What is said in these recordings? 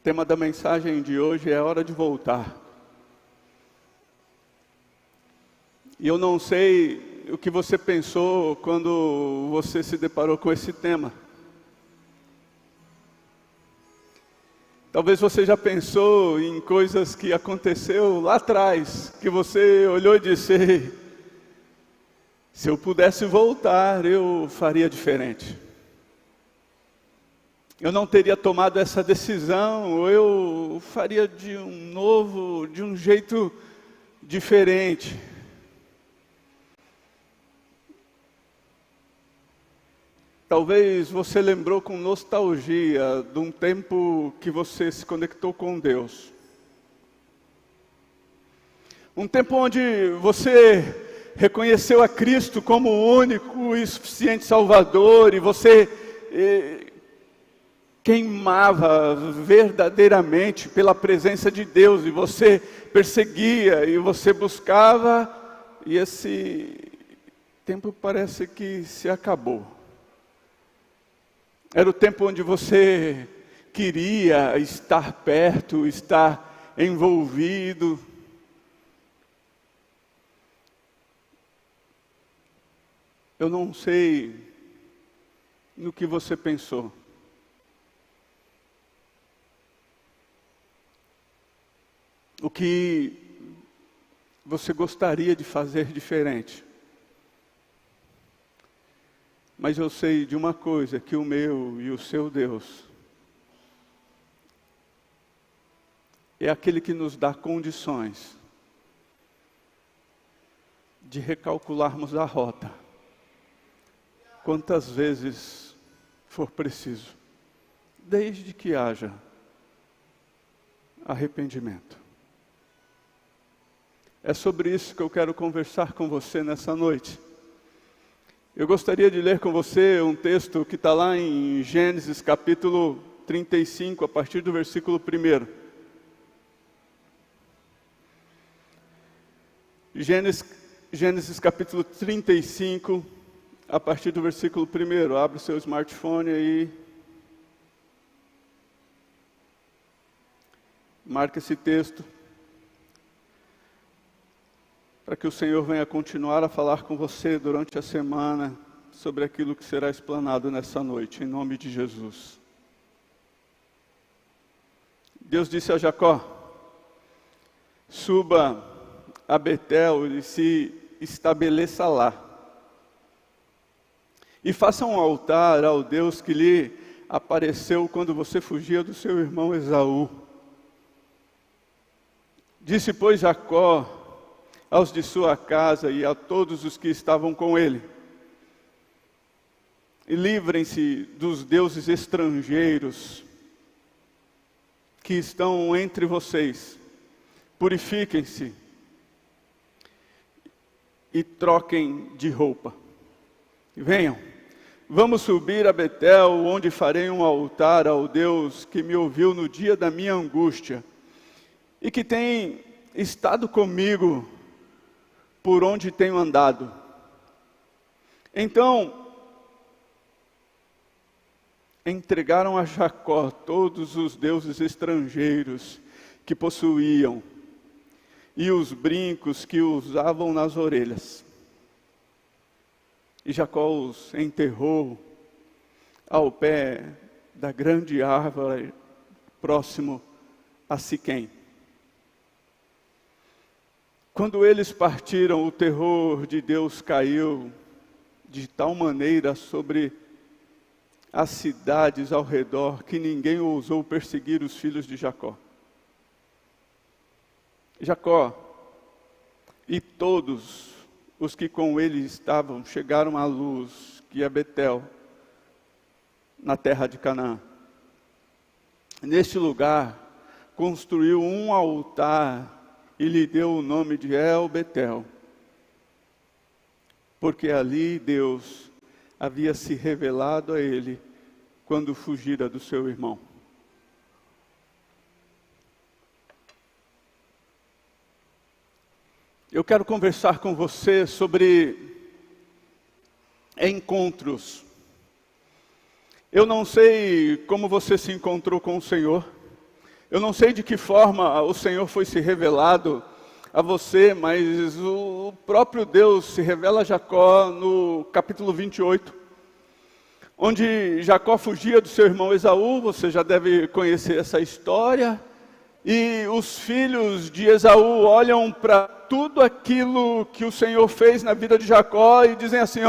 tema da mensagem de hoje é hora de voltar. E eu não sei o que você pensou quando você se deparou com esse tema. Talvez você já pensou em coisas que aconteceu lá atrás, que você olhou e disse: se eu pudesse voltar, eu faria diferente. Eu não teria tomado essa decisão, ou eu faria de um jeito diferente. Talvez você lembrou com nostalgia de um tempo que você se conectou com Deus. Um tempo onde você reconheceu a Cristo como o único e suficiente Salvador, e você queimava verdadeiramente pela presença de Deus, e você perseguia, e você buscava, e esse tempo parece que se acabou. Era o tempo onde você queria estar perto, estar envolvido. Eu não sei no que você pensou. O que você gostaria de fazer diferente. Mas eu sei de uma coisa, que o meu e o seu Deus é aquele que nos dá condições de recalcularmos a rota, quantas vezes for preciso, desde que haja arrependimento. É sobre isso que eu quero conversar com você nessa noite. Eu gostaria de ler com você um texto que está lá em Gênesis capítulo 35, a partir do versículo 1. Gênesis capítulo 35, a partir do versículo 1. Abre o seu smartphone aí. Marca esse texto, para que o Senhor venha continuar a falar com você durante a semana sobre aquilo que será explanado nessa noite, em nome de Jesus. Deus disse a Jacó: suba a Betel e se estabeleça lá, e faça um altar ao Deus que lhe apareceu quando você fugia do seu irmão Esaú. Disse, pois, Jacó aos de sua casa e a todos os que estavam com ele: e livrem-se dos deuses estrangeiros que estão entre vocês, purifiquem-se e troquem de roupa. Venham, vamos subir a Betel, onde farei um altar ao Deus que me ouviu no dia da minha angústia, e que tem estado comigo por onde tenho andado. Então entregaram a Jacó todos os deuses estrangeiros que possuíam, e os brincos que usavam nas orelhas. E Jacó os enterrou ao pé da grande árvore próximo a Siquém. Quando eles partiram, o terror de Deus caiu de tal maneira sobre as cidades ao redor, que ninguém ousou perseguir os filhos de Jacó. Jacó e todos os que com ele estavam chegaram à luz, que é Betel, na terra de Canaã. Neste lugar, construiu um altar e lhe deu o nome de El Betel, porque ali Deus havia se revelado a ele quando fugira do seu irmão. Eu quero conversar com você sobre encontros. Eu não sei como você se encontrou com o Senhor. Eu não sei de que forma o Senhor foi se revelado a você, mas o próprio Deus se revela a Jacó no capítulo 28, onde Jacó fugia do seu irmão Esaú. Você já deve conhecer essa história. E os filhos de Esaú olham para tudo aquilo que o Senhor fez na vida de Jacó e dizem assim: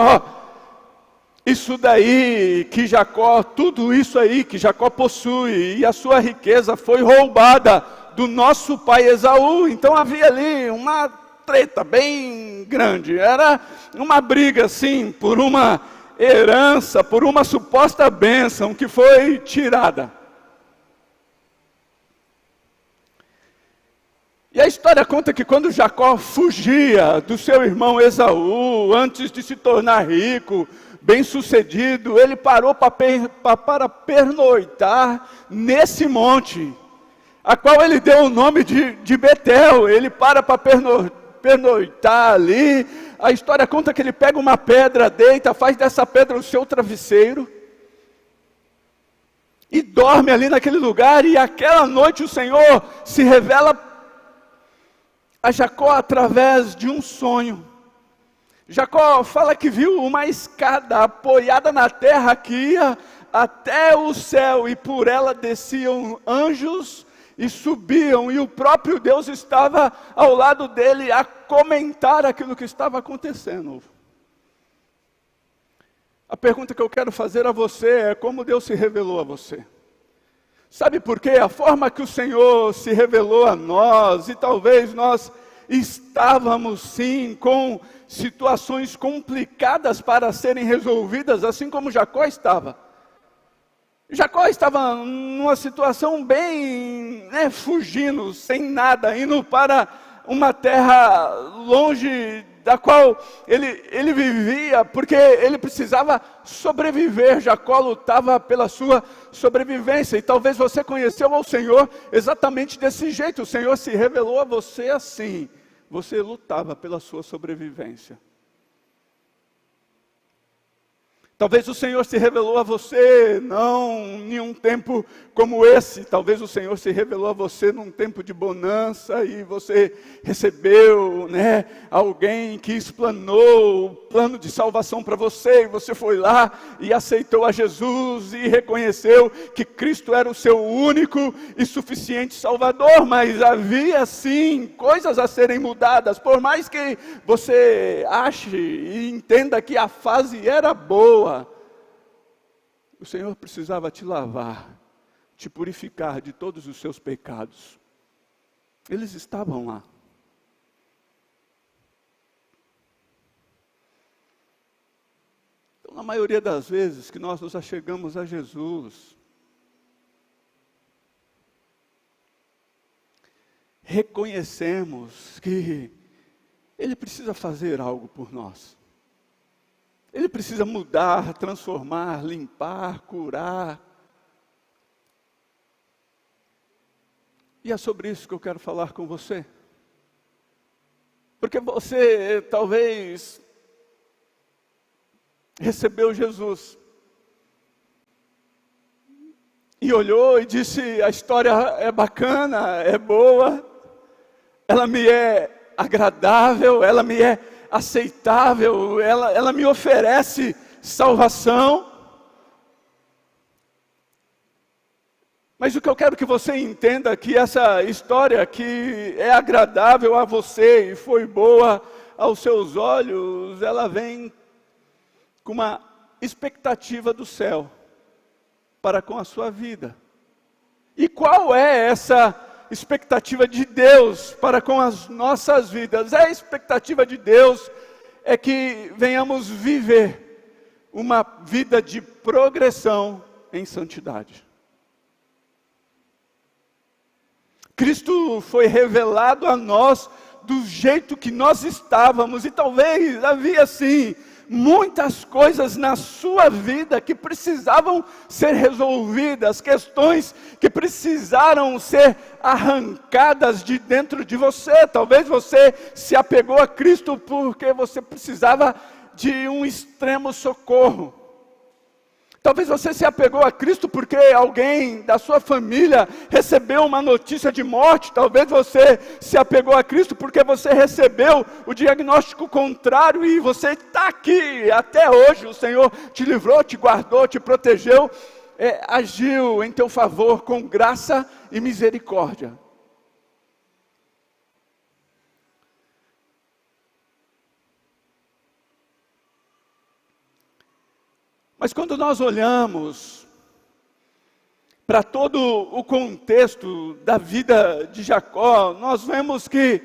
isso daí que Jacó, tudo isso aí que Jacó possui, e a sua riqueza foi roubada do nosso pai Esaú. Então havia ali uma treta bem grande, era uma briga assim, por uma herança, por uma suposta bênção que foi tirada. E a história conta que quando Jacó fugia do seu irmão Esaú, antes de se tornar rico, bem-sucedido, ele parou para pernoitar nesse monte, a qual ele deu o nome de Betel. Ele para pernoitar ali. A história conta que ele pega uma pedra, deita, faz dessa pedra o seu travesseiro, e dorme ali naquele lugar. E aquela noite o Senhor se revela a Jacó através de um sonho. Jacó fala que viu uma escada apoiada na terra que ia até o céu, e por ela desciam anjos e subiam, e o próprio Deus estava ao lado dele a comentar aquilo que estava acontecendo. A pergunta que eu quero fazer a você é: como Deus se revelou a você? Sabe por quê? A forma que o Senhor se revelou a nós, e talvez nós estávamos sim com situações complicadas para serem resolvidas, assim como Jacó estava. Jacó estava numa situação bem, fugindo, sem nada, indo para uma terra longe da qual ele vivia, porque ele precisava sobreviver. Jacó lutava pela sua sobrevivência, e talvez você conheceu ao Senhor exatamente desse jeito. O Senhor se revelou a você assim, você lutava pela sua sobrevivência. Talvez o Senhor se revelou a você não em um tempo como esse. Talvez o Senhor se revelou a você num tempo de bonança, e você recebeu alguém que explanou o plano de salvação para você, e você foi lá e aceitou a Jesus e reconheceu que Cristo era o seu único e suficiente Salvador. Mas havia sim coisas a serem mudadas. Por mais que você ache e entenda que a fase era boa, o Senhor precisava te lavar, te purificar de todos os seus pecados. Eles estavam lá. Então, na maioria das vezes que nós nos achegamos a Jesus, reconhecemos que Ele precisa fazer algo por nós. Ele precisa mudar, transformar, limpar, curar. E é sobre isso que eu quero falar com você. Porque você talvez recebeu Jesus e olhou e disse: a história é bacana, é boa, ela me é agradável, ela me é aceitável, ela me oferece salvação. Mas o que eu quero que você entenda é que essa história que é agradável a você e foi boa aos seus olhos, ela vem com uma expectativa do céu para com a sua vida. E qual é essa expectativa de Deus para com as nossas vidas? A expectativa de Deus é que venhamos viver uma vida de progressão em santidade. Cristo foi revelado a nós do jeito que nós estávamos, e talvez havia sim muitas coisas na sua vida que precisavam ser resolvidas, questões que precisaram ser arrancadas de dentro de você. Talvez você se apegou a Cristo porque você precisava de um extremo socorro. Talvez você se apegou a Cristo porque alguém da sua família recebeu uma notícia de morte. Talvez você se apegou a Cristo porque você recebeu o diagnóstico contrário e você está aqui até hoje. O Senhor te livrou, te guardou, te protegeu, agiu em teu favor com graça e misericórdia. Mas quando nós olhamos para todo o contexto da vida de Jacó, nós vemos que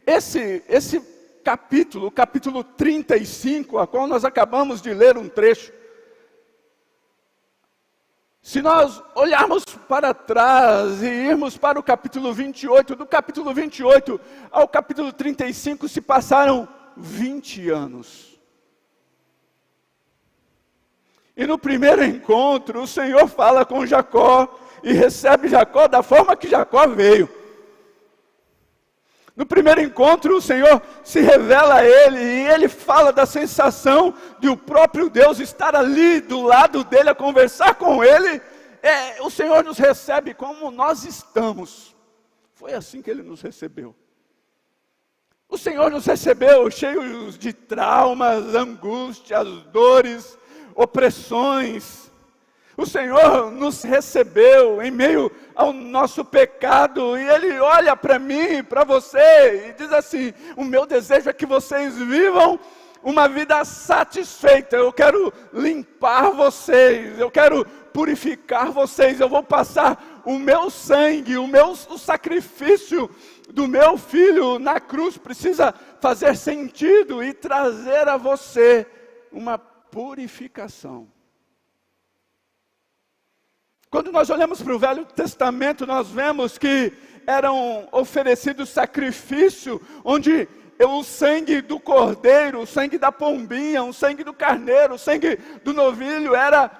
esse capítulo, o capítulo 35, a qual nós acabamos de ler um trecho, se nós olharmos para trás e irmos para o capítulo 28, do capítulo 28 ao capítulo 35 se passaram 20 anos. E no primeiro encontro, o Senhor fala com Jacó e recebe Jacó da forma que Jacó veio. No primeiro encontro, o Senhor se revela a ele e ele fala da sensação de o próprio Deus estar ali do lado dele a conversar com ele. O Senhor nos recebe como nós estamos. Foi assim que ele nos recebeu. O Senhor nos recebeu cheios de traumas, angústias, dores, opressões. O Senhor nos recebeu em meio ao nosso pecado e Ele olha para mim, para você e diz assim: o meu desejo é que vocês vivam uma vida satisfeita. Eu quero limpar vocês, eu quero purificar vocês, eu vou passar o meu sangue, o sacrifício do meu filho na cruz precisa fazer sentido e trazer a você uma purificação. Quando nós olhamos para o Velho Testamento, nós vemos que eram oferecidos sacrifício, onde o sangue do cordeiro, o sangue da pombinha, o sangue do carneiro, o sangue do novilho era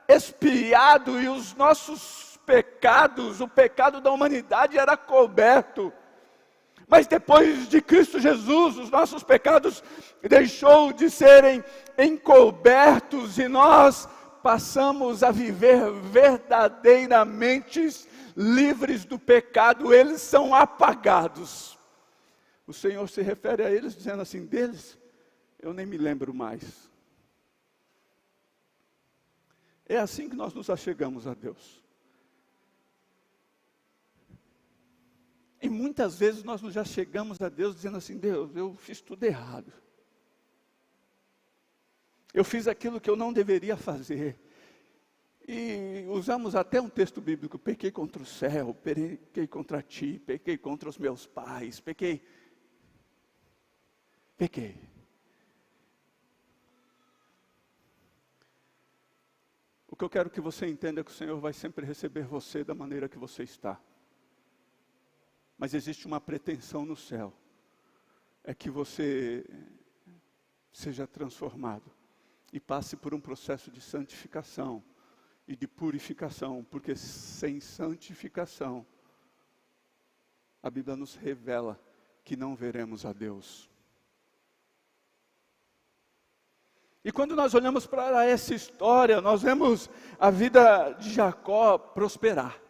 expiado e os nossos pecados, o pecado da humanidade era coberto. Mas depois de Cristo Jesus, os nossos pecados deixou de serem encobertos e nós passamos a viver verdadeiramente livres do pecado. Eles são apagados. O Senhor se refere a eles dizendo assim: deles eu nem me lembro mais. É assim que nós nos achegamos a Deus. E muitas vezes nós já chegamos a Deus dizendo assim: Deus, eu fiz tudo errado. Eu fiz aquilo que eu não deveria fazer. E usamos até um texto bíblico: pequei contra o céu, pequei contra ti, pequei contra os meus pais, pequei. O que eu quero que você entenda é que o Senhor vai sempre receber você da maneira que você está. Mas existe uma pretensão no céu, é que você seja transformado e passe por um processo de santificação e de purificação, porque sem santificação, a Bíblia nos revela que não veremos a Deus. E quando nós olhamos para essa história, nós vemos a vida de Jacó prosperar.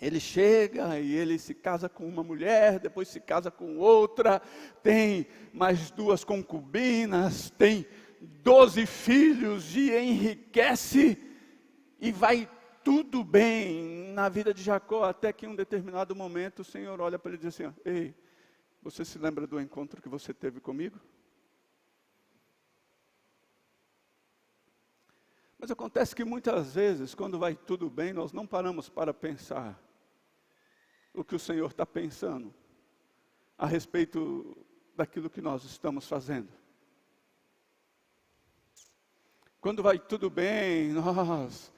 Ele chega e ele se casa com uma mulher, depois se casa com outra, tem mais 2 concubinas, tem 12 filhos e enriquece e vai tudo bem na vida de Jacó, até que em um determinado momento o Senhor olha para ele e diz assim: ei, você se lembra do encontro que você teve comigo? Mas acontece que muitas vezes, quando vai tudo bem, nós não paramos para pensar o que o Senhor está pensando a respeito daquilo que nós estamos fazendo. Quando vai tudo bem, nós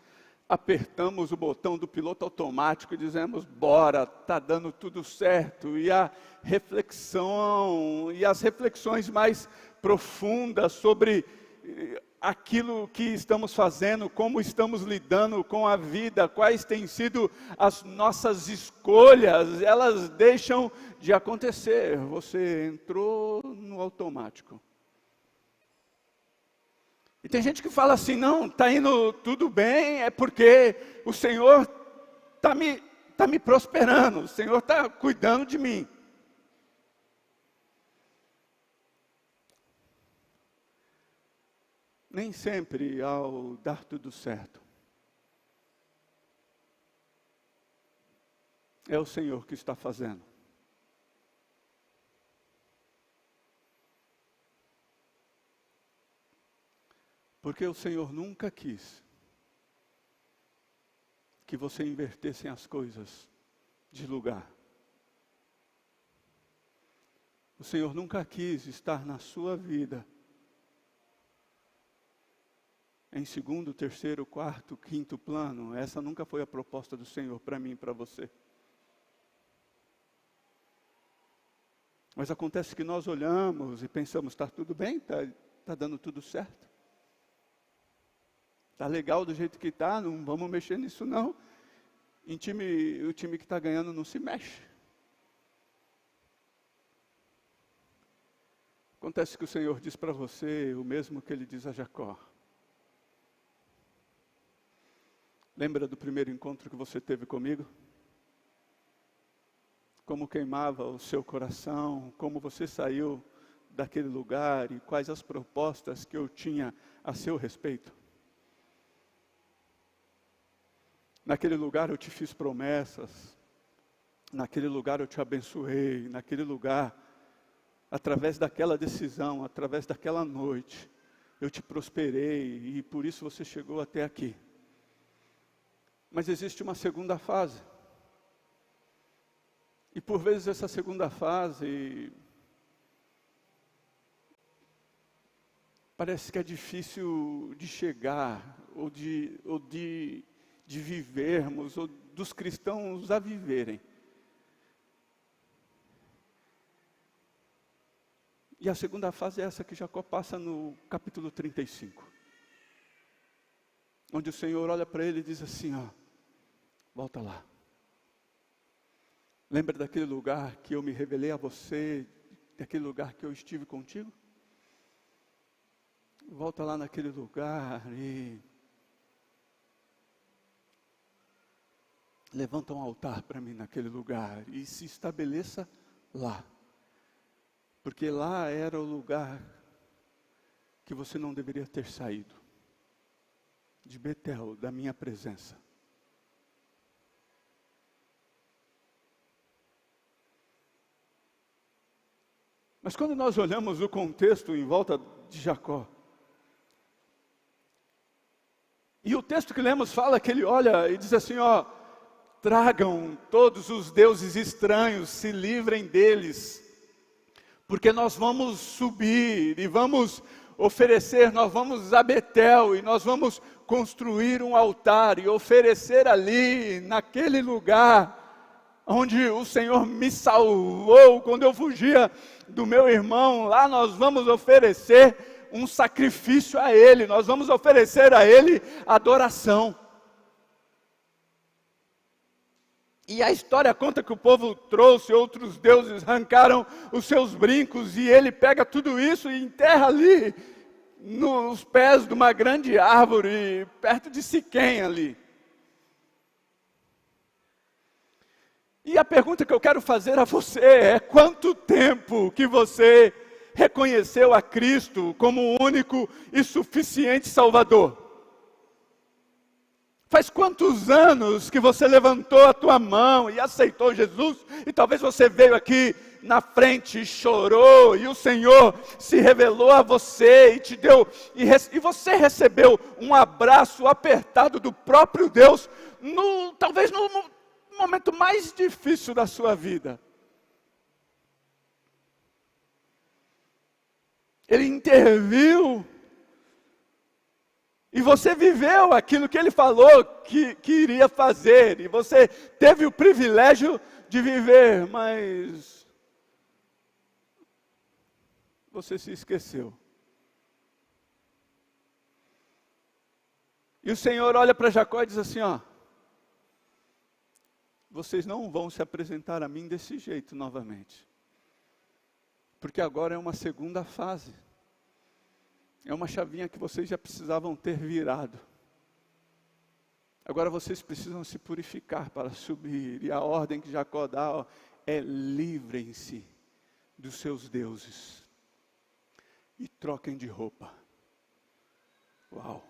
apertamos o botão do piloto automático e dizemos: bora, está dando tudo certo. E a reflexão, e as reflexões mais profundas sobre aquilo que estamos fazendo, como estamos lidando com a vida, quais têm sido as nossas escolhas, elas deixam de acontecer. Você entrou no automático. E tem gente que fala assim, não, está indo tudo bem, é porque o Senhor está me prosperando, o Senhor está cuidando de mim. Nem sempre ao dar tudo certo, é o Senhor que está fazendo. Porque o Senhor nunca quis que você invertesse as coisas de lugar. O Senhor nunca quis estar na sua vida em segundo, terceiro, quarto, quinto plano. Essa nunca foi a proposta do Senhor para mim e para você. Mas acontece que nós olhamos e pensamos, está tudo bem, está dando tudo certo. Está legal do jeito que está, não vamos mexer nisso não. O time que está ganhando não se mexe. Acontece que o Senhor diz para você o mesmo que Ele diz a Jacó. Lembra do primeiro encontro que você teve comigo? Como queimava o seu coração, como você saiu daquele lugar e quais as propostas que eu tinha a seu respeito. Naquele lugar eu te fiz promessas, naquele lugar eu te abençoei, naquele lugar, através daquela decisão, através daquela noite, eu te prosperei e por isso você chegou até aqui. Mas existe uma segunda fase. E por vezes essa segunda fase parece que é difícil de chegar, ou de vivermos, ou dos cristãos a viverem. E a segunda fase é essa que Jacó passa no capítulo 35. Onde o Senhor olha para ele e diz assim, volta lá. Lembra daquele lugar que eu me revelei a você, daquele lugar que eu estive contigo? Volta lá naquele lugar e levanta um altar para mim naquele lugar e se estabeleça lá. Porque lá era o lugar que você não deveria ter saído. De Betel, da minha presença. Mas quando nós olhamos o contexto em volta de Jacó, e o texto que lemos fala que ele olha e diz assim, tragam todos os deuses estranhos, se livrem deles, porque nós vamos subir e vamos oferecer, nós vamos a Betel e nós vamos construir um altar e oferecer ali, naquele lugar, onde o Senhor me salvou, quando eu fugia do meu irmão, lá nós vamos oferecer um sacrifício a Ele, nós vamos oferecer a Ele adoração. E a história conta que o povo trouxe outros deuses, arrancaram os seus brincos, e ele pega tudo isso e enterra ali, nos pés de uma grande árvore, perto de Siquém ali. E a pergunta que eu quero fazer a você é, quanto tempo que você reconheceu a Cristo como o único e suficiente Salvador? Faz quantos anos que você levantou a tua mão e aceitou Jesus? E talvez você veio aqui na frente e chorou, e o Senhor se revelou a você e te deu, e você recebeu um abraço apertado do próprio Deus, talvez no momento mais difícil da sua vida. Ele interviu, e você viveu aquilo que Ele falou que iria fazer, e você teve o privilégio de viver, mas você se esqueceu. E o Senhor olha para Jacó e diz assim, vocês não vão se apresentar a mim desse jeito novamente. Porque agora é uma segunda fase. É uma chavinha que vocês já precisavam ter virado. Agora vocês precisam se purificar para subir. E a ordem que Jacó dá é: livrem-se dos seus deuses e troquem de roupa. Uau!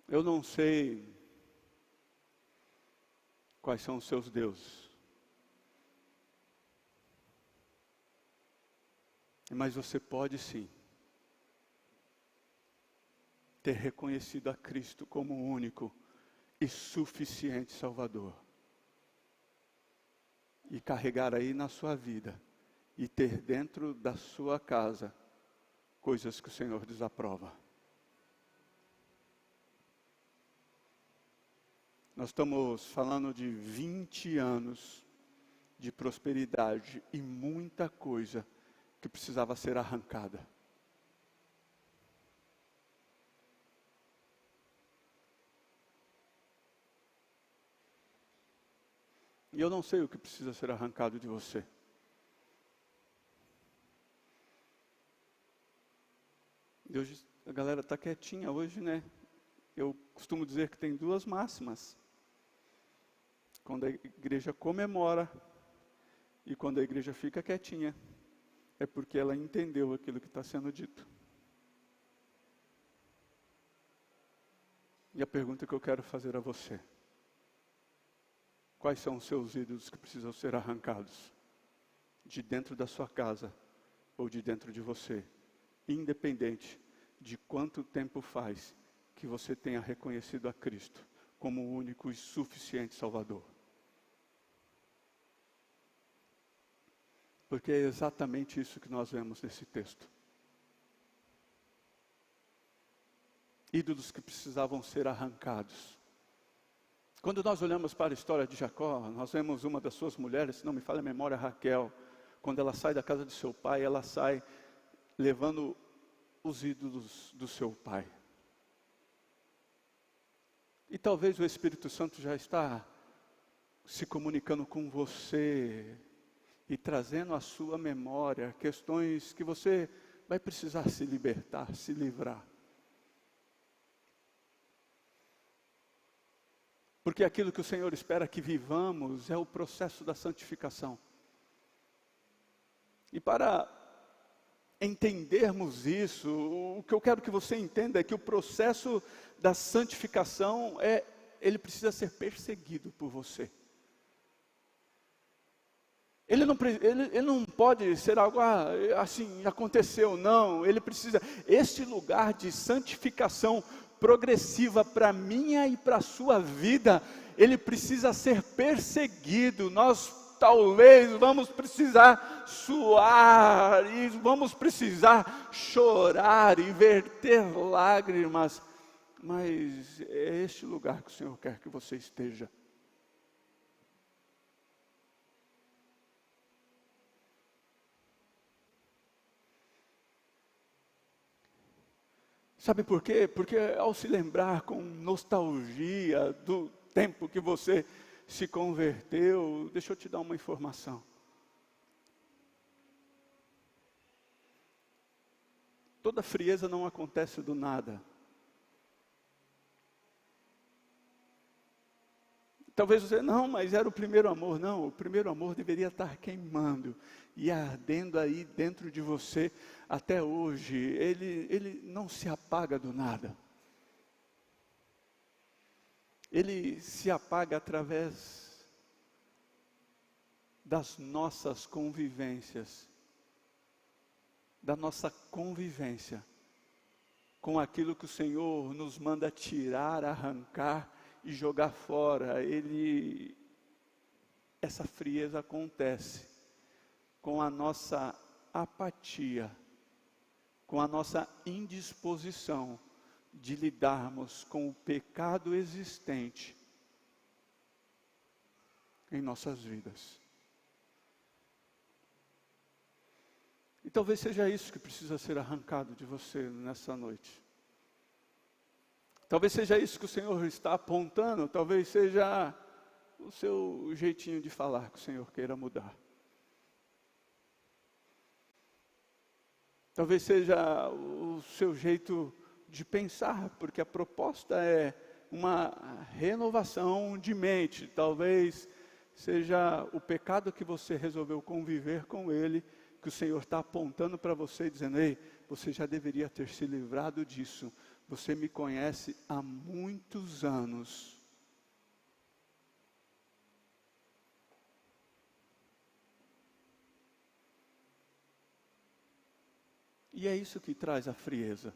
Eu não sei quais são os seus deuses, mas você pode sim ter reconhecido a Cristo como o único e suficiente Salvador, e carregar aí na sua vida, e ter dentro da sua casa coisas que o Senhor desaprova. Nós estamos falando de 20 anos de prosperidade e muita coisa que precisava ser arrancada. E eu não sei o que precisa ser arrancado de você. Hoje a galera está quietinha hoje, né? Eu costumo dizer que tem duas máximas. Quando a igreja comemora e quando a igreja fica quietinha, é porque ela entendeu aquilo que está sendo dito. E a pergunta que eu quero fazer a você: quais são os seus ídolos que precisam ser arrancados? De dentro da sua casa ou de dentro de você? Independente de quanto tempo faz que você tenha reconhecido a Cristo como o único e suficiente Salvador. Porque é exatamente isso que nós vemos nesse texto. Ídolos que precisavam ser arrancados. Quando nós olhamos para a história de Jacó, nós vemos uma das suas mulheres, se não me falha a memória, Raquel. Quando ela sai da casa de seu pai, ela sai levando os ídolos do seu pai. E talvez o Espírito Santo já está se comunicando com você e trazendo à sua memória questões que você vai precisar se libertar, se livrar. Porque aquilo que o Senhor espera que vivamos é o processo da santificação. E para entendermos isso, o que eu quero que você entenda é que o processo da santificação ele precisa ser perseguido por você. Ele não pode ser algo assim, aconteceu, não. Ele precisa, este lugar de santificação progressiva para minha e para a sua vida, ele precisa ser perseguido. Nós talvez vamos precisar suar, e vamos precisar chorar e verter lágrimas, mas é este lugar que o Senhor quer que você esteja. Sabe por quê? Porque ao se lembrar com nostalgia do tempo que você se converteu, deixa eu te dar uma informação. Toda frieza não acontece do nada. Talvez você, não, mas era o primeiro amor. Não, o primeiro amor deveria estar queimando e ardendo aí dentro de você até hoje. Ele não se apaga do nada. Ele se apaga através das nossas convivências, da nossa convivência com aquilo que o Senhor nos manda tirar, arrancar e jogar fora. Essa frieza acontece com a nossa apatia, com a nossa indisposição de lidarmos com o pecado existente em nossas vidas. E talvez seja isso que precisa ser arrancado de você nessa noite. Talvez seja isso que o Senhor está apontando, talvez seja o seu jeitinho de falar que o Senhor queira mudar. Talvez seja o seu jeito de pensar, porque a proposta é uma renovação de mente. Talvez seja o pecado que você resolveu conviver com ele, que o Senhor está apontando para você, dizendo: ei, você já deveria ter se livrado disso. Você me conhece há muitos anos. E é isso que traz a frieza.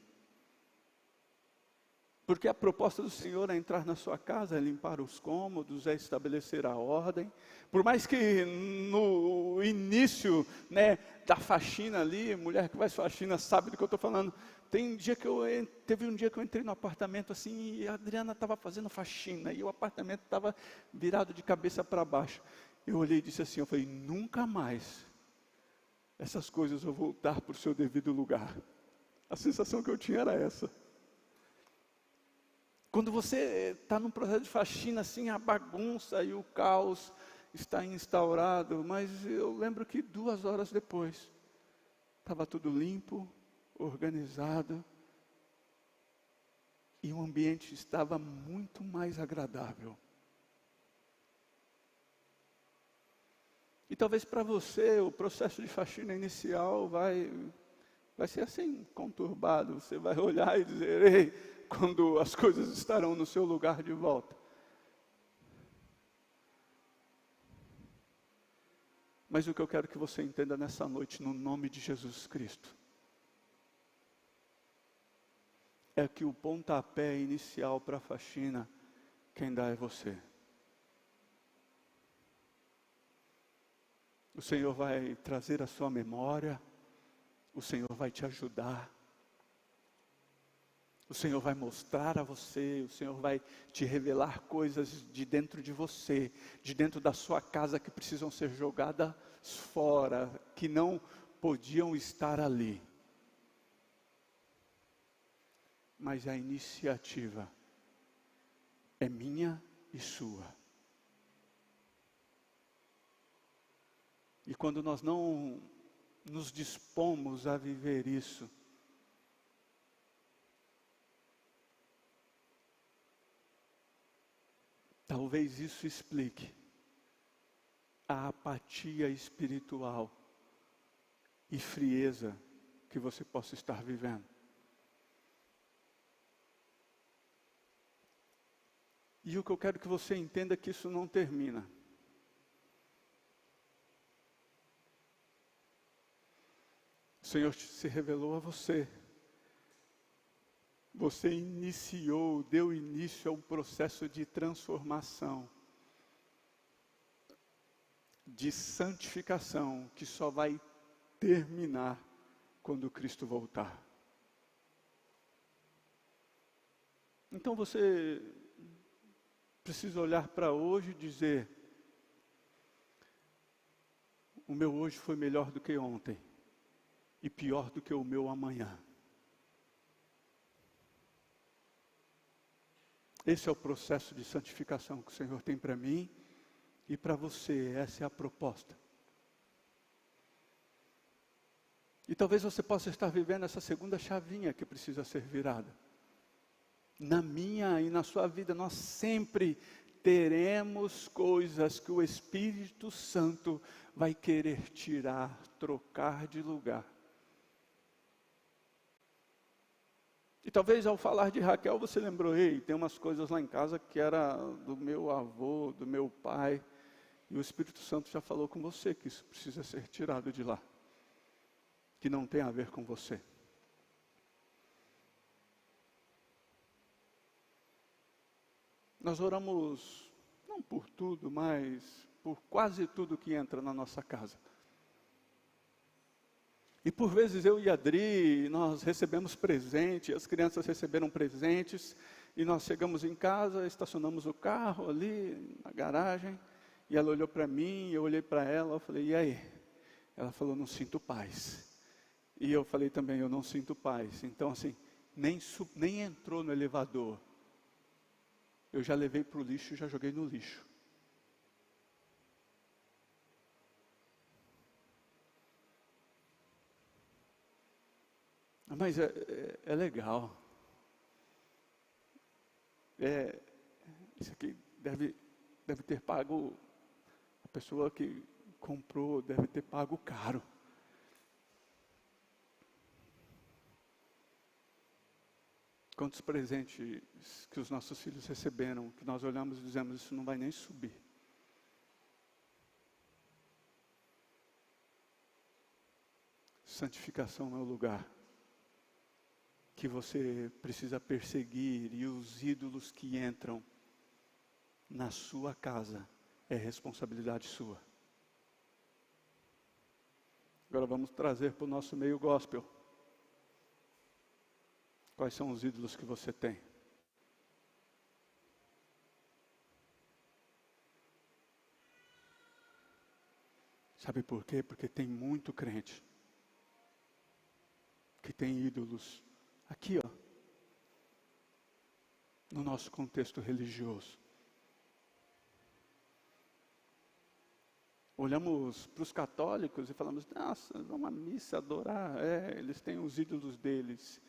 Porque a proposta do Senhor é entrar na sua casa, é limpar os cômodos, é estabelecer a ordem. Por mais que no início, né, da faxina ali, mulher que faz faxina sabe do que eu estou falando. Teve um dia que eu entrei no apartamento assim, e a Adriana estava fazendo faxina, e o apartamento estava virado de cabeça para baixo. Eu olhei e disse assim, eu falei: nunca mais essas coisas vão voltar para o seu devido lugar. A sensação que eu tinha era essa. Quando você está num processo de faxina, assim, a bagunça e o caos está instaurado, mas eu lembro que 2 horas depois, estava tudo limpo, organizado, e o ambiente estava muito mais agradável. E talvez para você o processo de faxina inicial vai ser assim, conturbado. Você vai olhar e dizer: ei, quando as coisas estarão no seu lugar de volta. Mas o que eu quero que você entenda nessa noite, no nome de Jesus Cristo, é que o pontapé inicial para a faxina, quem dá é você. O Senhor vai trazer a sua memória, o Senhor vai te ajudar, o Senhor vai mostrar a você, o Senhor vai te revelar coisas de dentro de você, de dentro da sua casa, que precisam ser jogadas fora, que não podiam estar ali. Mas a iniciativa é minha e sua. E quando nós não nos dispomos a viver isso, talvez isso explique a apatia espiritual e frieza que você possa estar vivendo. E o que eu quero que você entenda é que isso não termina. O Senhor se revelou a você. Você deu início a um processo de transformação, de santificação, que só vai terminar quando Cristo voltar. Então você precisa olhar para hoje e dizer: o meu hoje foi melhor do que ontem, e pior do que o meu amanhã. Esse é o processo de santificação que o Senhor tem para mim e para você. Essa é a proposta. E talvez você possa estar vivendo essa segunda chavinha que precisa ser virada. Na minha e na sua vida, nós sempre teremos coisas que o Espírito Santo vai querer tirar, trocar de lugar. E talvez ao falar de Raquel você lembrou: ei, tem umas coisas lá em casa que era do meu avô, do meu pai, e o Espírito Santo já falou com você que isso precisa ser tirado de lá, que não tem a ver com você. Nós oramos, não por tudo, mas por quase tudo que entra na nossa casa. E por vezes eu e a Adri, nós recebemos presente, as crianças receberam presentes, e nós chegamos em casa, estacionamos o carro ali na garagem, e ela olhou para mim, eu olhei para ela, eu falei: e aí? Ela falou: não sinto paz. E eu falei também: eu não sinto paz. Então assim, nem entrou no elevador, eu já levei para o lixo e já joguei no lixo. Mas é legal. Isso aqui deve ter pago, a pessoa que comprou deve ter pago caro. Quantos presentes que os nossos filhos receberam, que nós olhamos e dizemos, isso não vai nem subir. Santificação é o lugar que você precisa perseguir, e os ídolos que entram na sua casa é responsabilidade sua. Agora vamos trazer para o nosso meio gospel. Quais são os ídolos que você tem? Sabe por quê? Porque tem muito crente que tem ídolos aqui, ó, no nosso contexto religioso. Olhamos para os católicos e falamos, nossa, vamos à missa adorar. Eles têm os ídolos deles.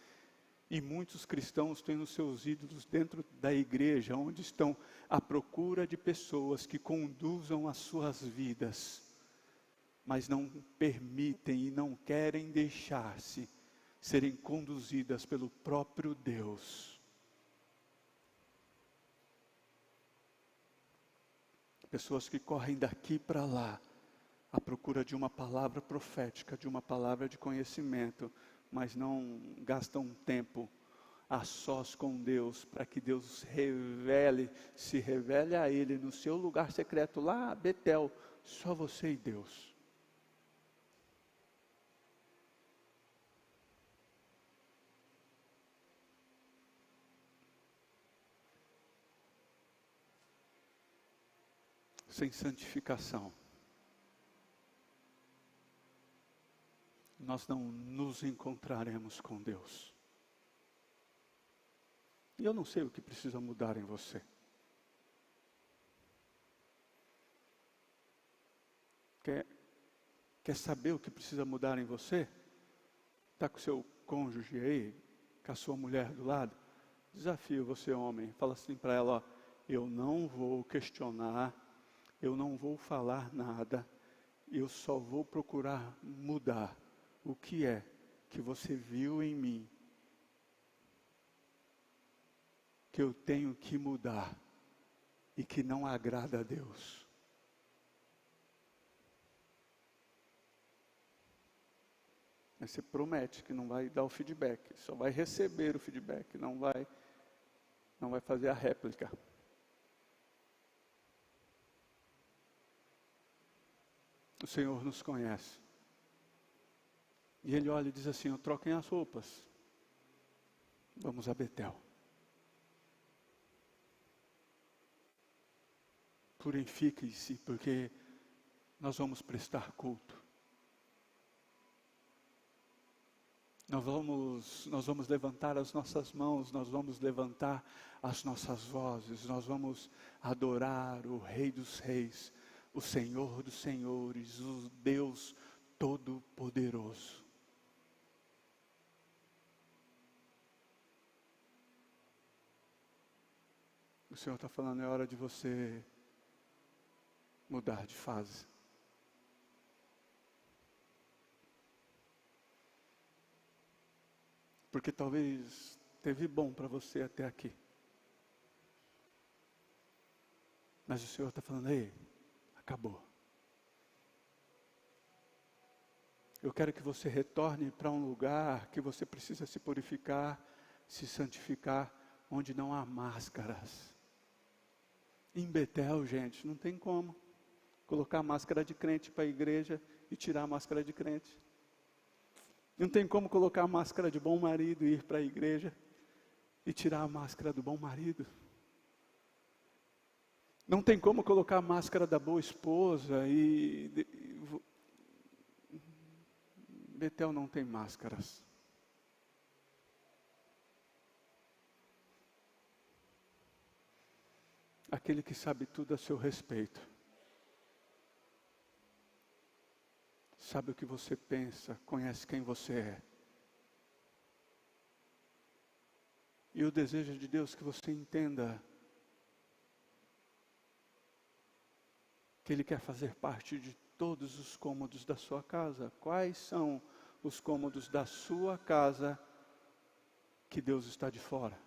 E muitos cristãos têm os seus ídolos dentro da igreja, onde estão à procura de pessoas que conduzam as suas vidas, mas não permitem e não querem deixar-se serem conduzidas pelo próprio Deus. Pessoas que correm daqui para lá, à procura de uma palavra profética, de uma palavra de conhecimento, mas não gastam tempo a sós com Deus, para que Deus se revele a Ele no seu lugar secreto, lá Betel, só você e Deus. Sem santificação, nós não nos encontraremos com Deus. E eu não sei o que precisa mudar em você. Quer saber o que precisa mudar em você? Está com o seu cônjuge aí, com a sua mulher do lado? Desafio você, homem. Fala assim para ela, ó, eu não vou questionar, eu não vou falar nada, eu só vou procurar mudar o que é que você viu em mim, que eu tenho que mudar e que não agrada a Deus. Mas você promete que não vai dar o feedback, só vai receber o feedback, não vai fazer a réplica. O Senhor nos conhece. E Ele olha e diz assim, troquem as roupas. Vamos a Betel. Purifiquem-se, porque nós vamos prestar culto. Nós vamos levantar as nossas mãos, nós vamos levantar as nossas vozes, nós vamos adorar o Rei dos Reis, o Senhor dos Senhores, o Deus Todo-Poderoso. O Senhor está falando, é hora de você mudar de fase. Porque talvez teve bom para você até aqui. Mas o Senhor está falando, ei, acabou. Eu quero que você retorne para um lugar que você precisa se purificar, se santificar, onde não há máscaras. Em Betel, gente, não tem como colocar a máscara de crente para a igreja e tirar a máscara de crente. Não tem como colocar a máscara de bom marido e ir para a igreja e tirar a máscara do bom marido. Não tem como colocar a máscara da boa esposa Betel não tem máscaras. Aquele que sabe tudo a seu respeito. Sabe o que você pensa, conhece quem você é. E o desejo de Deus é que você entenda que Ele quer fazer parte de todos os cômodos da sua casa. Quais são os cômodos da sua casa que Deus está de fora?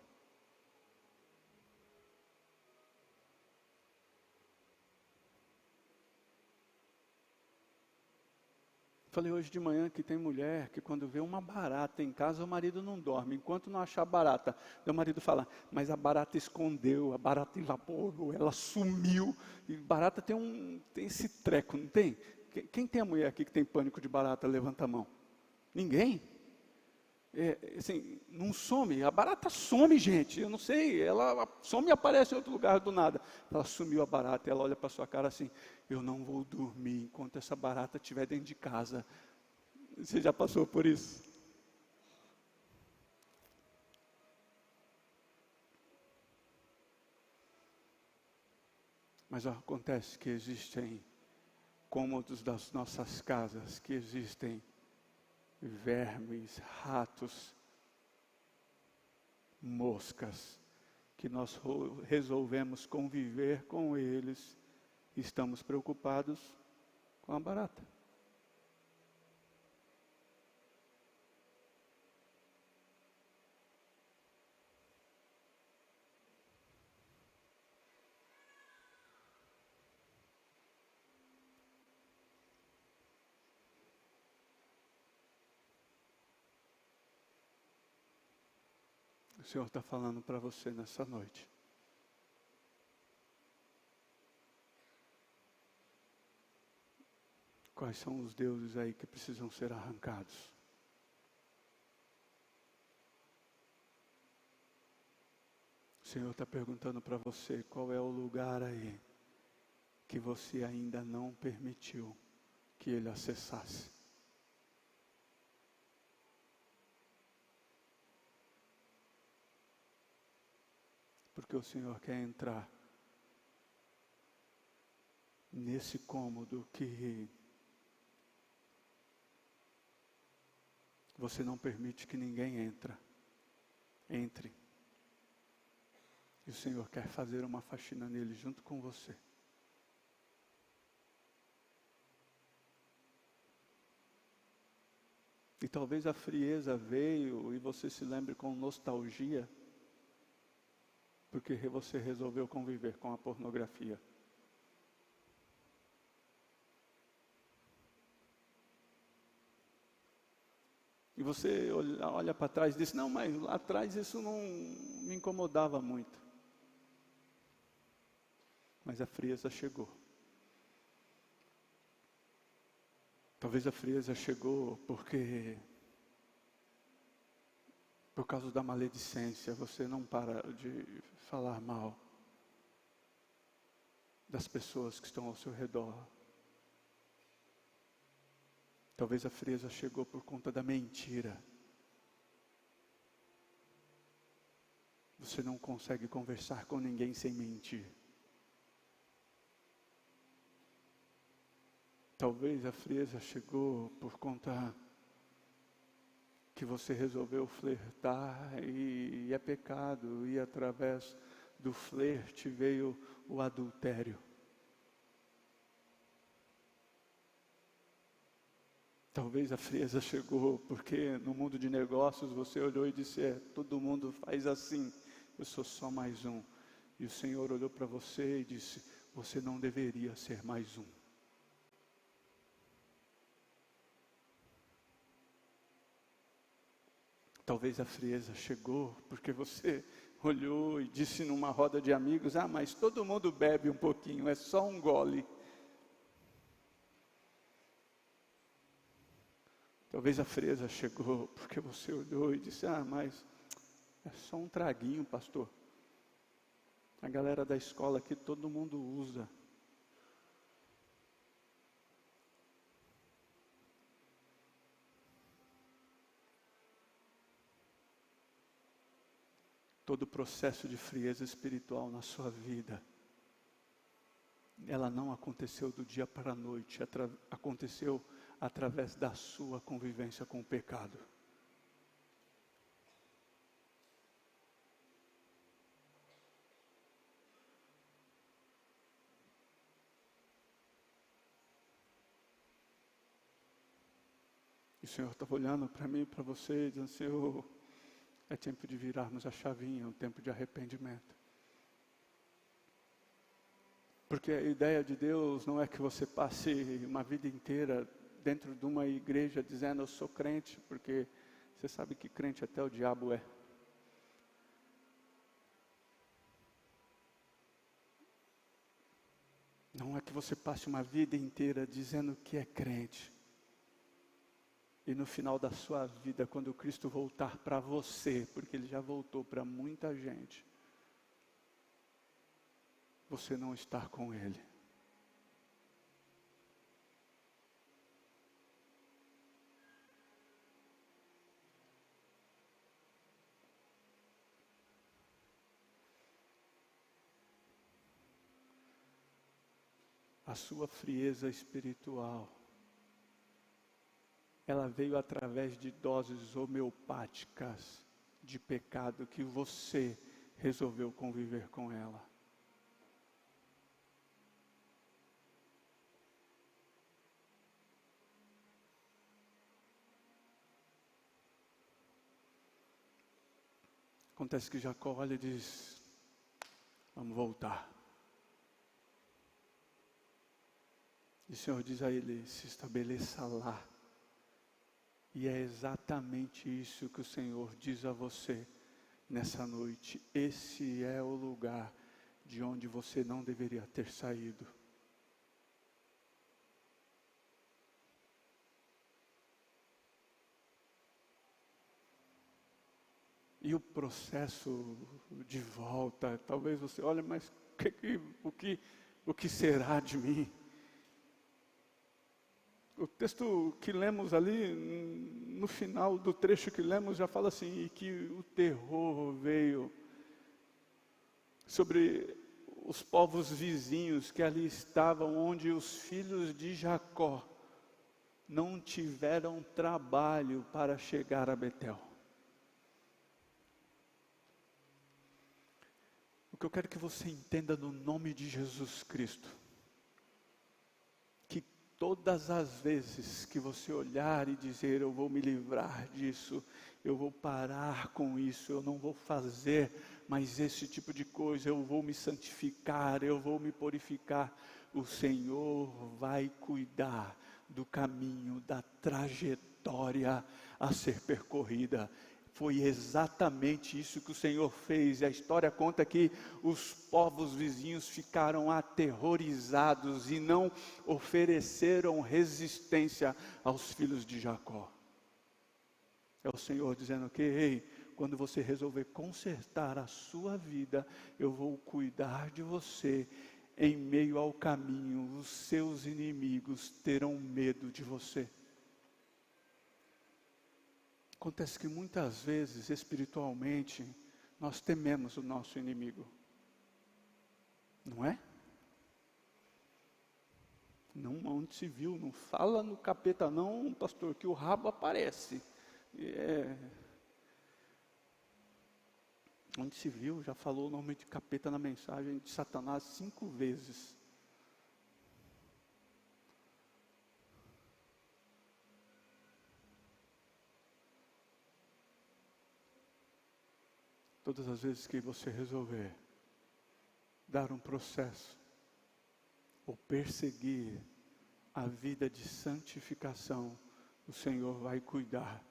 Falei hoje de manhã que tem mulher que quando vê uma barata em casa, o marido não dorme. Enquanto não achar barata, o marido fala, mas a barata escondeu, a barata evaporou, ela sumiu. E barata tem esse treco, não tem? Quem tem a mulher aqui que tem pânico de barata, levanta a mão. Ninguém? Assim, não some, a barata some, gente. Eu não sei, ela some e aparece em outro lugar do nada. Ela sumiu a barata, ela olha para sua cara assim, eu não vou dormir enquanto essa barata estiver dentro de casa. Você já passou por isso? Mas acontece que existem cômodos das nossas casas, que existem vermes, ratos, moscas, que nós resolvemos conviver com eles, estamos preocupados com a barata. O Senhor está falando para você nessa noite. Quais são os deuses aí que precisam ser arrancados? O Senhor está perguntando para você qual é o lugar aí que você ainda não permitiu que Ele acessasse. Porque o Senhor quer entrar nesse cômodo que você não permite que ninguém entre. E o Senhor quer fazer uma faxina nele junto com você. E talvez a frieza veio e você se lembre com nostalgia, porque você resolveu conviver com a pornografia. E você olha para trás e diz, não, mas lá atrás isso não me incomodava muito. Mas a frieza chegou. Talvez a frieza chegou por causa da maledicência, você não para de falar mal das pessoas que estão ao seu redor. Talvez a frieza chegou por conta da mentira. Você não consegue conversar com ninguém sem mentir. Talvez a frieza chegou por conta que você resolveu flertar e é pecado, e através do flerte veio o adultério. Talvez a frieza chegou porque no mundo de negócios você olhou e disse, todo mundo faz assim, eu sou só mais um. E o Senhor olhou para você e disse, você não deveria ser mais um. Talvez a frieza chegou porque você olhou e disse numa roda de amigos, mas todo mundo bebe um pouquinho, é só um gole. Talvez a frieza chegou porque você olhou e disse, mas é só um traguinho, pastor. A galera da escola aqui, todo mundo usa. Todo o processo de frieza espiritual na sua vida, ela não aconteceu do dia para a noite, aconteceu através da sua convivência com o pecado. Senhor estava olhando para mim e para você, dizendo: Senhor, é tempo de virarmos a chavinha, é um tempo de arrependimento. Porque a ideia de Deus não é que você passe uma vida inteira dentro de uma igreja dizendo: eu sou crente, porque você sabe que crente até o diabo é. Não é que você passe uma vida inteira dizendo que é crente, e no final da sua vida, quando Cristo voltar para você, porque Ele já voltou para muita gente, você não estar com Ele. A sua frieza espiritual, ela veio através de doses homeopáticas de pecado que você resolveu conviver com ela. Acontece que Jacó olha e diz: vamos voltar. E o Senhor diz a ele: se estabeleça lá. E é exatamente isso que o Senhor diz a você nessa noite. Esse é o lugar de onde você não deveria ter saído. E o processo de volta, talvez você olhe, mas o que será de mim? O texto que lemos ali, no final do trecho que lemos, já fala assim: e que o terror veio sobre os povos vizinhos que ali estavam, onde os filhos de Jacó não tiveram trabalho para chegar a Betel. O que eu quero que você entenda no nome de Jesus Cristo, que todas as vezes que você olhar e dizer: eu vou me livrar disso, eu vou parar com isso, eu não vou fazer mais esse tipo de coisa, eu vou me santificar, eu vou me purificar, o Senhor vai cuidar do caminho, da trajetória a ser percorrida. Foi exatamente isso que o Senhor fez. E a história conta que os povos vizinhos ficaram aterrorizados e não ofereceram resistência aos filhos de Jacó. É o Senhor dizendo que: ei, quando você resolver consertar a sua vida, eu vou cuidar de você. Em meio ao caminho, os seus inimigos terão medo de você. Acontece que muitas vezes, espiritualmente, nós tememos o nosso inimigo. Não é? Não, onde se viu, não fala no capeta não, pastor, que o rabo aparece. Onde se viu, já falou o nome de capeta na mensagem de Satanás 5 vezes. Todas as vezes que você resolver dar um processo, ou perseguir a vida de santificação, o Senhor vai cuidar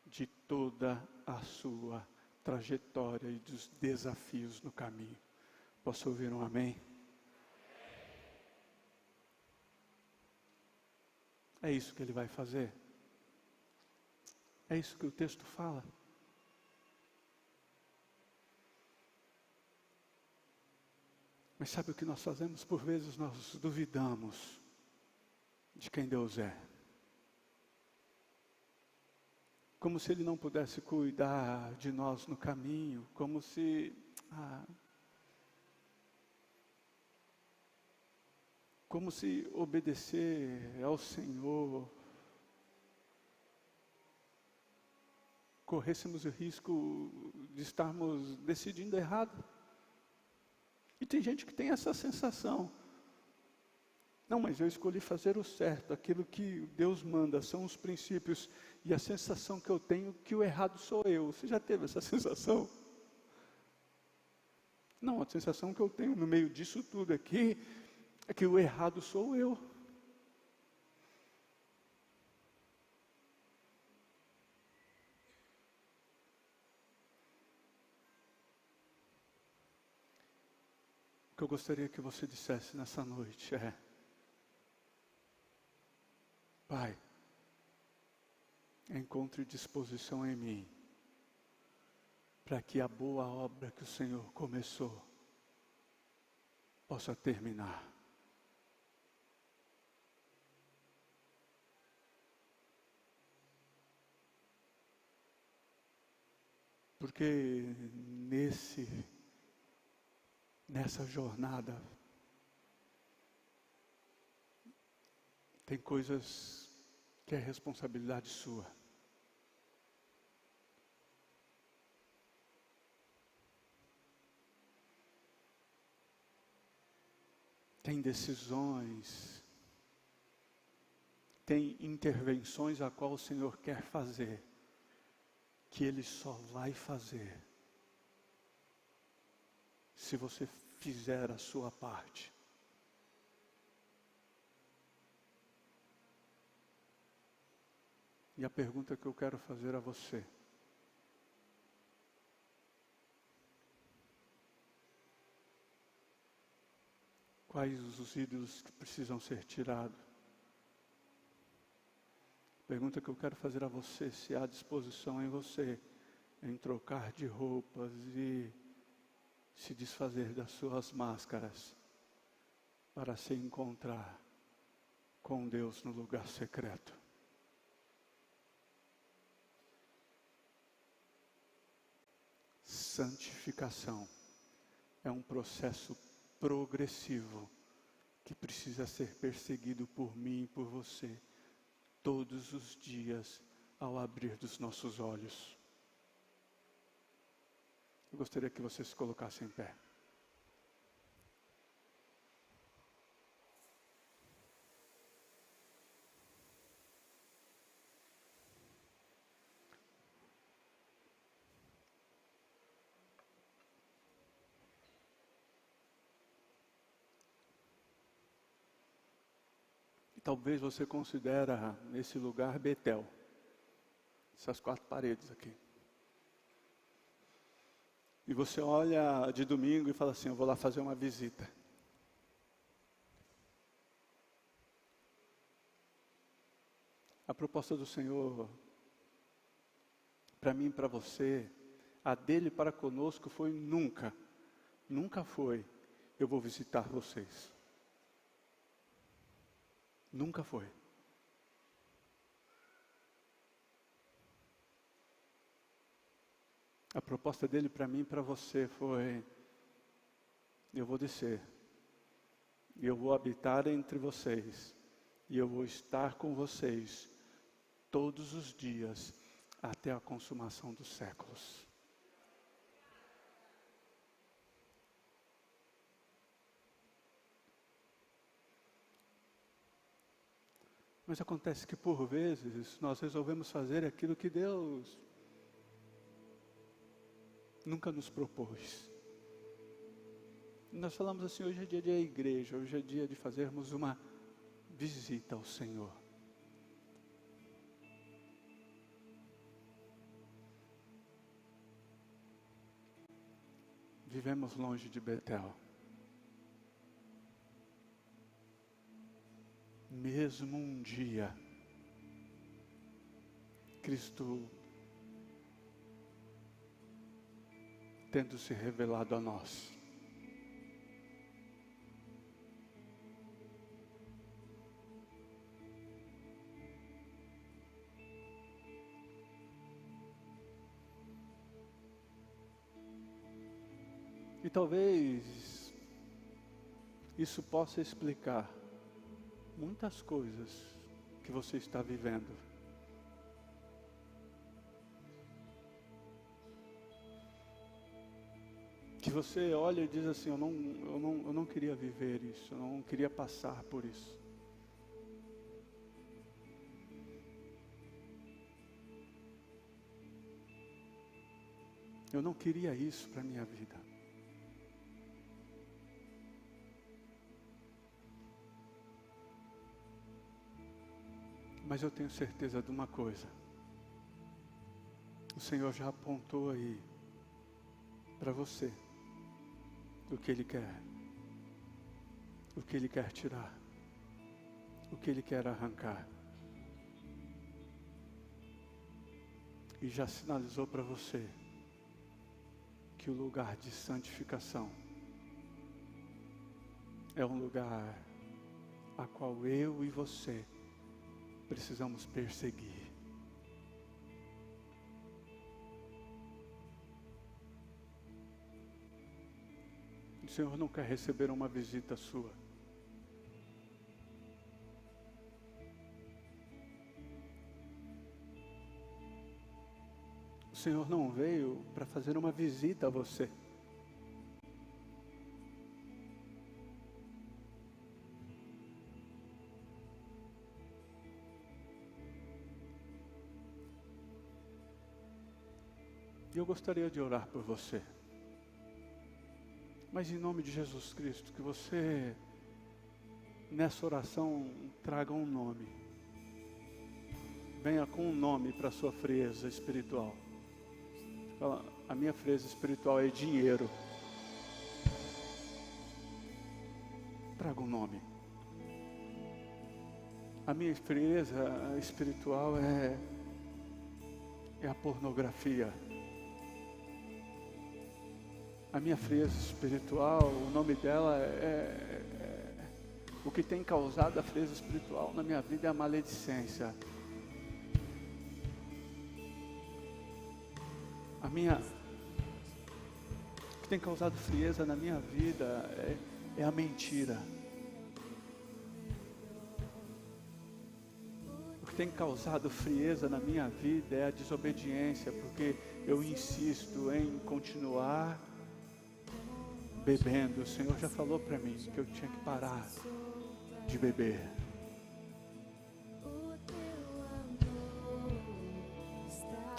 de toda a sua trajetória e dos desafios no caminho. Posso ouvir um amém? É isso que Ele vai fazer. É isso que o texto fala. Mas sabe o que nós fazemos? Por vezes nós duvidamos de quem Deus é. Como se Ele não pudesse cuidar de nós no caminho, como se obedecer ao Senhor corrêssemos o risco de estarmos decidindo errado. E tem gente que tem essa sensação. Não, mas eu escolhi fazer o certo, aquilo que Deus manda, são os princípios, e a sensação que eu tenho que o errado sou eu. Você já teve essa sensação? Não, a sensação que eu tenho no meio disso tudo aqui, é que o errado sou eu. O que eu gostaria que você dissesse nessa noite é: Pai, encontre disposição em mim, para que a boa obra que o Senhor começou, possa terminar. Porque nessa jornada, tem coisas que é responsabilidade sua. Tem decisões, tem intervenções a qual o Senhor quer fazer, que Ele só vai fazer se você fizer a sua parte. E a pergunta que eu quero fazer a você: quais os ídolos que precisam ser tirados? Pergunta que eu quero fazer a você: se há disposição em você em trocar de roupas e se desfazer das suas máscaras para se encontrar com Deus no lugar secreto. Santificação é um processo progressivo que precisa ser perseguido por mim e por você todos os dias ao abrir dos nossos olhos. Eu gostaria que você se colocasse em pé. E talvez você considere esse lugar Betel, essas 4 paredes aqui. E você olha de domingo e fala assim: eu vou lá fazer uma visita. A proposta do Senhor, para mim e para você, a dele para conosco foi nunca foi: eu vou visitar vocês. Nunca foi. A proposta dele para mim e para você foi: eu vou descer, e eu vou habitar entre vocês, e eu vou estar com vocês todos os dias, até a consumação dos séculos. Mas acontece que por vezes nós resolvemos fazer aquilo que Deus nunca nos propôs. Nós falamos assim: hoje é dia de igreja, hoje é dia de fazermos uma visita ao Senhor. Vivemos longe de Betel. Mesmo um dia, Cristo tendo se revelado a nós. E talvez isso possa explicar muitas coisas que você está vivendo. que você olha e diz assim, eu não queria viver isso, eu não queria passar por isso. Eu não queria isso para a minha vida. Mas eu tenho certeza de uma coisa. O Senhor já apontou aí para você o que Ele quer. O que Ele quer tirar. O que Ele quer arrancar. E já sinalizou para você que o lugar de santificação é um lugar a qual eu e você precisamos perseguir. O Senhor não quer receber uma visita sua. O Senhor não veio para fazer uma visita a você. E eu gostaria de orar por você. Mas em nome de Jesus Cristo, que você, nessa oração, traga um nome. Venha com um nome para a sua frieza espiritual. Fala, a minha frieza espiritual é dinheiro. Traga um nome. A minha frieza espiritual é a pornografia. A minha frieza espiritual, o nome dela o que tem causado a frieza espiritual na minha vida é a maledicência. O que tem causado frieza na minha vida é a mentira. O que tem causado frieza na minha vida é a desobediência, porque eu insisto em continuar bebendo. O Senhor já falou para mim que eu tinha que parar de beber.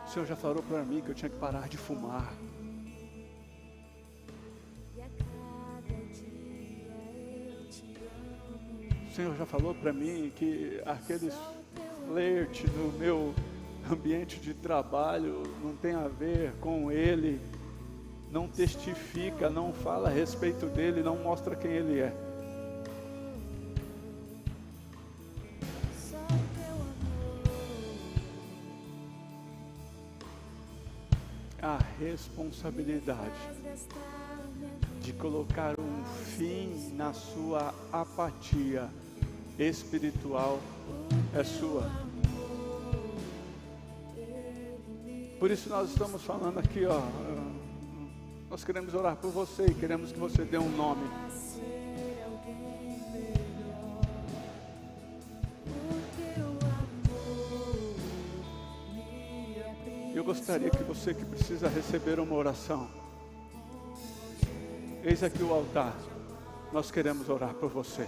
O Senhor já falou para mim que eu tinha que parar de fumar. O Senhor já falou para mim que aqueles flerte no meu ambiente de trabalho não tem a ver com Ele. Não testifica, não fala a respeito dele, não mostra quem ele é. A responsabilidade de colocar um fim na sua apatia espiritual é sua. Por isso nós estamos falando aqui, nós queremos orar por você e queremos que você dê um nome. Eu gostaria que você que precisa receber uma oração, eis aqui o altar, nós queremos orar por você.